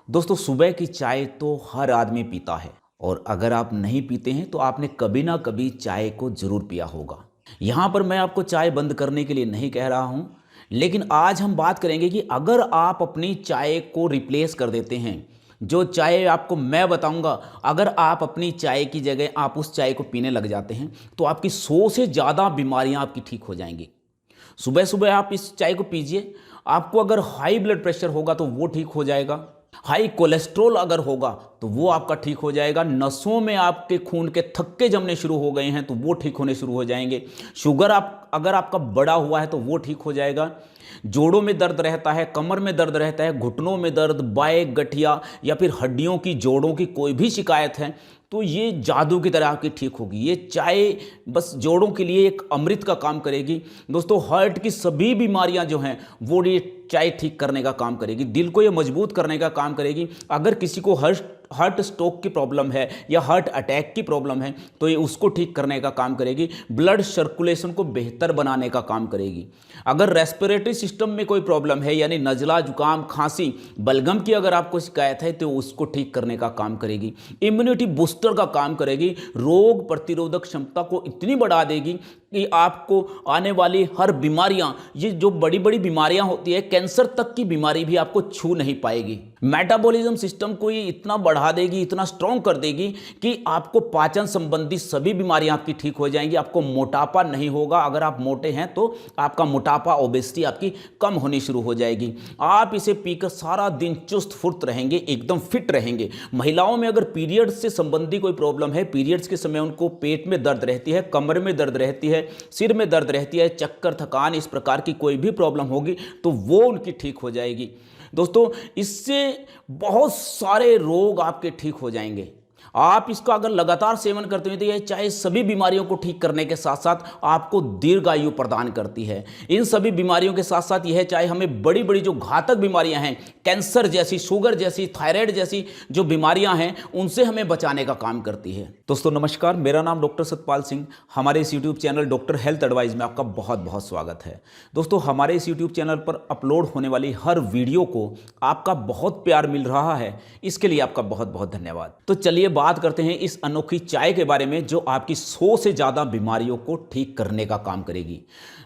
दोस्तों सुबह की चाय तो हर आदमी पीता है और अगर आप नहीं पीते हैं तो आपने कभी ना कभी चाय को ज़रूर पिया होगा। यहाँ पर मैं आपको चाय बंद करने के लिए नहीं कह रहा हूँ, लेकिन आज हम बात करेंगे कि अगर आप अपनी चाय को रिप्लेस कर देते हैं, जो चाय आपको मैं बताऊंगा, अगर आप अपनी चाय की जगह आप उस चाय को पीने लग जाते हैं तो आपकी 100 से ज़्यादा बीमारियां आपकी ठीक हो जाएंगी। सुबह सुबह आप इस चाय को पीजिए। आपको अगर हाई ब्लड प्रेशर होगा तो वो ठीक हो जाएगा, हाई कोलेस्ट्रॉल अगर होगा तो वो आपका ठीक हो जाएगा, नसों में आपके खून के थक्के जमने शुरू हो गए हैं तो वो ठीक होने शुरू हो जाएंगे, शुगर आप अगर आपका बढ़ा हुआ है तो वो ठीक हो जाएगा, जोड़ों में दर्द रहता है, कमर में दर्द रहता है, घुटनों में दर्द, बाएं गठिया या फिर हड्डियों की जोड़ों की कोई भी शिकायत है तो ये जादू की तरह आपकी ठीक होगी। ये चाय बस जोड़ों के लिए एक अमृत का काम करेगी। दोस्तों हार्ट की सभी बीमारियां जो हैं वो ये चाय ठीक करने का काम करेगी, दिल को ये मजबूत करने का काम करेगी। अगर किसी को हार्ट स्ट्रोक की प्रॉब्लम है या हार्ट अटैक की प्रॉब्लम है तो ये उसको ठीक करने का काम करेगी, ब्लड सर्कुलेशन को बेहतर बनाने का काम करेगी। अगर रेस्पिरेटरी सिस्टम में कोई प्रॉब्लम है यानी नज़ला, जुकाम, खांसी, बलगम की अगर आपको शिकायत है तो उसको ठीक करने का काम करेगी। इम्यूनिटी बूस्टर का काम करेगी, रोग प्रतिरोधक क्षमता को इतनी बढ़ा देगी कि आपको आने वाली हर बीमारियां, ये जो बड़ी बड़ी बीमारियां होती है, कैंसर तक की बीमारी भी आपको छू नहीं पाएगी। मेटाबॉलिज्म सिस्टम को ये इतना बढ़ा देगी, इतना स्ट्रॉन्ग कर देगी कि आपको पाचन संबंधी सभी बीमारियां आपकी ठीक हो जाएंगी। आपको मोटापा नहीं होगा, अगर आप मोटे हैं तो आपका मोटापा, ओबेसिटी आपकी कम होनी शुरू हो जाएगी। आप इसे पीकर सारा दिन चुस्त फुर्त रहेंगे, एकदम फिट रहेंगे। महिलाओं में अगर पीरियड्स से संबंधी कोई प्रॉब्लम है, पीरियड्स के समय उनको पेट में दर्द रहती है, कमर में दर्द रहती है, सिर में दर्द रहती है, चक्कर, थकान, इस प्रकार की कोई भी प्रॉब्लम होगी तो वो उनकी ठीक हो जाएगी। दोस्तों इससे बहुत सारे रोग आपके ठीक हो जाएंगे। आप इसका अगर लगातार सेवन करते हैं तो यह चाहे सभी बीमारियों को ठीक करने के साथ साथ आपको दीर्घायु प्रदान करती है। इन सभी बीमारियों के साथ साथ यह चाहे हमें बड़ी बड़ी जो घातक बीमारियां हैं, कैंसर जैसी, शुगर जैसी, थायराइड जैसी जो बीमारियां हैं, उनसे हमें बचाने का काम करती है। दोस्तों नमस्कार, मेरा नाम डॉक्टर सतपाल सिंह। हमारे इस YouTube channel doctor health advice में आपका बहुत बहुत स्वागत है। दोस्तों हमारे इस यूट्यूब चैनल पर अपलोड होने वाली हर वीडियो को आपका बहुत प्यार मिल रहा है, इसके लिए आपका बहुत बहुत धन्यवाद। तो चलिए बात करते हैं इस अनोखी चाय के बारे में जो आपकी 100 से ज़्यादा बीमारियों को ठीक करने का काम करेगी।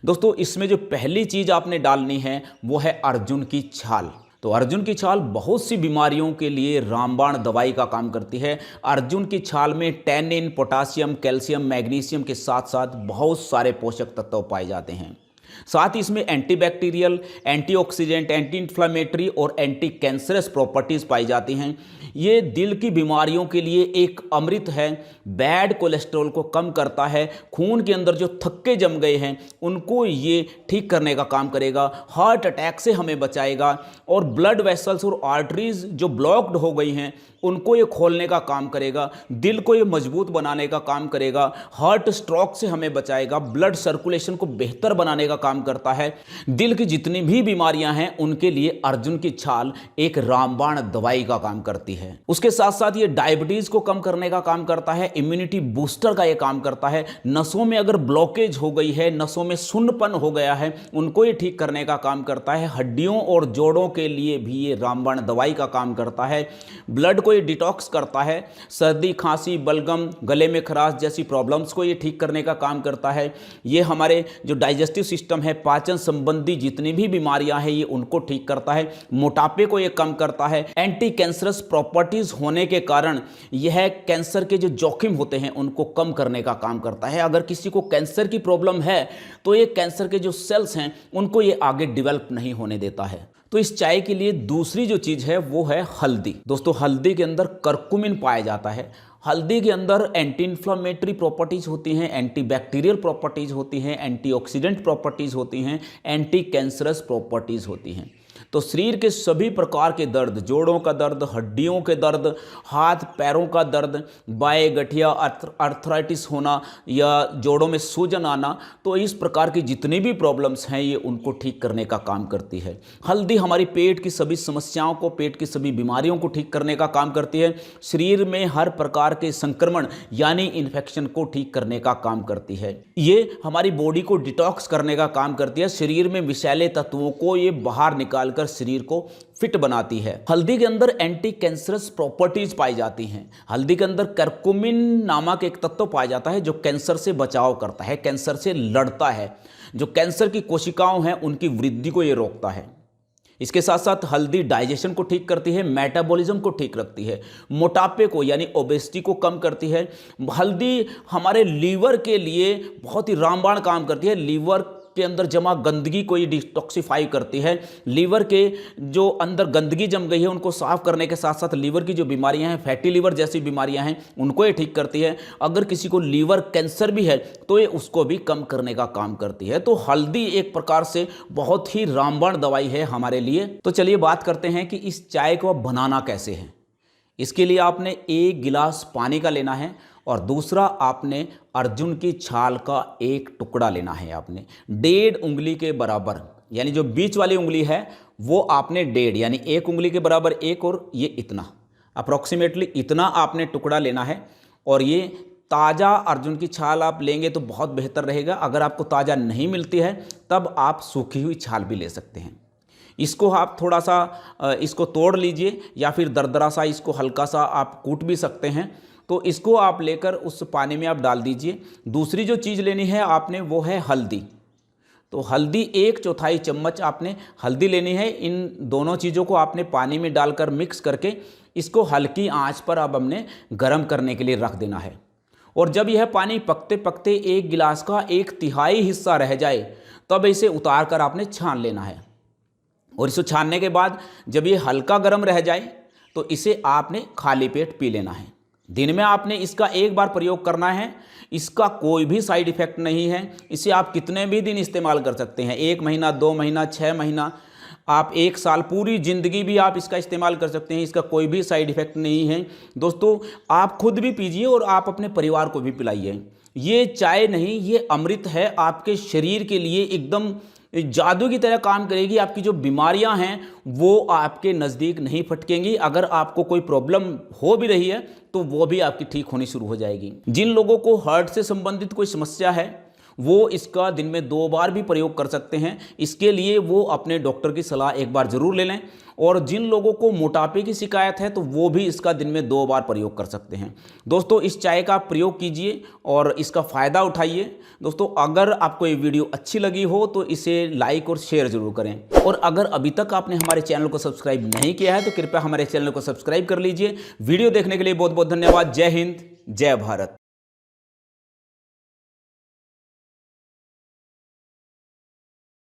दोस्तों इसमें जो पहली चीज़ आपने डालनी है वो है अर्जुन की छाल। तो अर्जुन की छाल बहुत सी बीमारियों के लिए रामबाण दवाई का काम करती है। अर्जुन की छाल में टैनिन, पोटासियम, कैल्शियम, मैग्नीशियम के साथ साथ बहुत सारे पोषक तत्व पाए जाते हैं। साथ ही इसमें एंटीबैक्टीरियल, एंटीऑक्सीडेंट, एंटी इन्फ्लामेटरी और एंटी कैंसरस प्रॉपर्टीज पाई जाती हैं। ये दिल की बीमारियों के लिए एक अमृत है। बैड कोलेस्ट्रॉल को कम करता है, खून के अंदर जो थक्के जम गए हैं उनको ये ठीक करने का काम करेगा, हार्ट अटैक से हमें बचाएगा और ब्लड वेसल्स और आर्टरीज जो ब्लॉक्ड हो गई हैं उनको ये खोलने का काम करेगा, दिल को ये मजबूत बनाने का काम करेगा, हार्ट स्ट्रोक से हमें बचाएगा, ब्लड सर्कुलेशन को बेहतर बनाने का काम करता है। दिल की जितनी भी बीमारियां हैं उनके लिए अर्जुन की छाल एक रामबाण दवाई का काम करती है। उसके साथ साथ ये डायबिटीज को कम करने का काम करता है, इम्यूनिटी बूस्टर का ये काम करता है। नसों में अगर ब्लॉकेज हो गई है, नसों में सुन्नपन हो गया है, उनको ये ठीक करने का काम करता है। हड्डियों और जोड़ों के लिए भी ये रामबाण दवाई का काम करता है। ब्लड को ये डिटॉक्स करता है, सर्दी, खांसी, बलगम, गले में खराश जैसी प्रॉब्लम्स को ये ठीक करने का काम करता है। ये हमारे जो डाइजेस्टिव सिस्टम है, पाचन संबंधी जितनी भी बीमारियां हैं ये उनको ठीक करता है। मोटापे को ये कम करता है। एंटी कैंसरस प्रॉपर्टीज होने के कारण यह कैंसर के जो जोखिम होते हैं उनको कम करने का काम करता है। अगर किसी को कैंसर की प्रॉब्लम है तो ये कैंसर के जो सेल्स हैं उनको ये आगे डेवलप नहीं होने देता है। तो इस चाय के लिए दूसरी जो चीज़ है वो है हल्दी। दोस्तों हल्दी के अंदर करकुमिन पाया जाता है। हल्दी के अंदर एंटी इन्फ्लामेटरी प्रॉपर्टीज़ होती हैं, एंटी बैक्टीरियल प्रॉपर्टीज़ होती हैं, एंटीऑक्सीडेंट प्रॉपर्टीज़ होती हैं, एंटी कैंसरस प्रॉपर्टीज़ होती हैं। तो शरीर के सभी प्रकार के दर्द, जोड़ों का दर्द, हड्डियों के दर्द, हाथ पैरों का दर्द, बाएं गठिया, आर्थराइटिस होना या जोड़ों में सूजन आना, तो इस प्रकार की जितनी भी प्रॉब्लम्स हैं ये उनको ठीक करने का काम करती है। हल्दी हमारी पेट की सभी समस्याओं को, पेट की सभी बीमारियों को ठीक करने का काम करती है। शरीर में हर प्रकार के संक्रमण यानी इन्फेक्शन को ठीक करने का काम करती है। ये हमारी बॉडी को डिटॉक्स करने का काम करती है। शरीर में विषैले तत्वों को ये बाहर निकाल कर कर शरीर को फिट बनाती है। हल्दी के अंदर एंटी कैंसरस प्रॉपर्टीज पाई जाती हैं। हल्दी के अंदर करकुमिन नामक एक तत्व पाया जाता है जो कैंसर से बचाव करता है, कैंसर से लड़ता है। जो कैंसर की कोशिकाओं हैं उनकी वृद्धि को ये रोकता है। इसके साथ साथ हल्दी डाइजेशन को ठीक करती है, मेटाबॉलिज्म को ठीक रखती है, मोटापे को यानी ओबेसिटी को कम करती है। हल्दी हमारे लीवर के लिए बहुत ही रामबाण काम करती है। लीवर के अंदर जमा गंदगी को ये डिटॉक्सिफाई करती है। लीवर के जो अंदर गंदगी जम गई है उनको साफ करने के साथ साथ लीवर की जो बीमारियां हैं, फैटी लीवर जैसी बीमारियां हैं, उनको ये ठीक करती है। अगर किसी को लीवर कैंसर भी है तो ये उसको भी कम करने का काम करती है। तो हल्दी एक प्रकार से बहुत ही रामबाण दवाई है हमारे लिए। तो चलिए बात करते हैं कि इस चाय को बनाना कैसे है। इसके लिए आपने 1 गिलास पानी का लेना है और दूसरा आपने अर्जुन की छाल का एक टुकड़ा लेना है। आपने 1.5 उंगली के बराबर, यानी जो बीच वाली उंगली है वो आपने 1.5 यानी 1 उंगली के बराबर एक, और ये इतना अप्रॉक्सीमेटली इतना आपने टुकड़ा लेना है। और ये ताज़ा अर्जुन की छाल आप लेंगे तो बहुत बेहतर रहेगा। अगर आपको ताज़ा नहीं मिलती है तब आप सूखी हुई छाल भी ले सकते हैं। इसको आप थोड़ा सा इसको तोड़ लीजिए या फिर दरदरा सा इसको हल्का सा आप कूट भी सकते हैं। तो इसको आप लेकर उस पानी में आप डाल दीजिए। दूसरी जो चीज़ लेनी है आपने वो है हल्दी। तो हल्दी 1/4 चम्मच आपने हल्दी लेनी है। इन दोनों चीज़ों को आपने पानी में डालकर मिक्स करके इसको हल्की आंच पर अब हमने गर्म करने के लिए रख देना है। और जब यह पानी पकते पकते 1 गिलास का 1/3 हिस्सा रह जाए तब इसे उतार कर आपने छान लेना है। और इसे छानने के बाद जब ये हल्का गर्म रह जाए तो इसे आपने खाली पेट पी लेना है। दिन में आपने इसका 1 बार प्रयोग करना है। इसका कोई भी साइड इफ़ेक्ट नहीं है। इसे आप कितने भी दिन इस्तेमाल कर सकते हैं, 1 महीना, 2 महीना, 6 महीना, आप 1 साल, पूरी ज़िंदगी भी आप इसका इस्तेमाल कर सकते हैं। इसका कोई भी साइड इफ़ेक्ट नहीं है। दोस्तों आप खुद भी पीजिए और आप अपने परिवार को भी पिलाइए। ये चाय नहीं, ये अमृत है। आपके शरीर के लिए एकदम जादू की तरह काम करेगी। आपकी जो बीमारियां हैं वो आपके नज़दीक नहीं फटकेंगी। अगर आपको कोई प्रॉब्लम हो भी रही है तो वो भी आपकी ठीक होनी शुरू हो जाएगी। जिन लोगों को हार्ट से संबंधित कोई समस्या है वो इसका दिन में 2 बार भी प्रयोग कर सकते हैं। इसके लिए वो अपने डॉक्टर की सलाह 1 बार ज़रूर ले लें। और जिन लोगों को मोटापे की शिकायत है तो वो भी इसका दिन में 2 बार प्रयोग कर सकते हैं। दोस्तों इस चाय का प्रयोग कीजिए और इसका फ़ायदा उठाइए। दोस्तों अगर आपको ये वीडियो अच्छी लगी हो तो इसे लाइक और शेयर ज़रूर करें। और अगर अभी तक आपने हमारे चैनल को सब्सक्राइब नहीं किया है तो कृपया हमारे चैनल को सब्सक्राइब कर लीजिए। वीडियो देखने के लिए बहुत बहुत धन्यवाद। जय हिंद, जय भारत।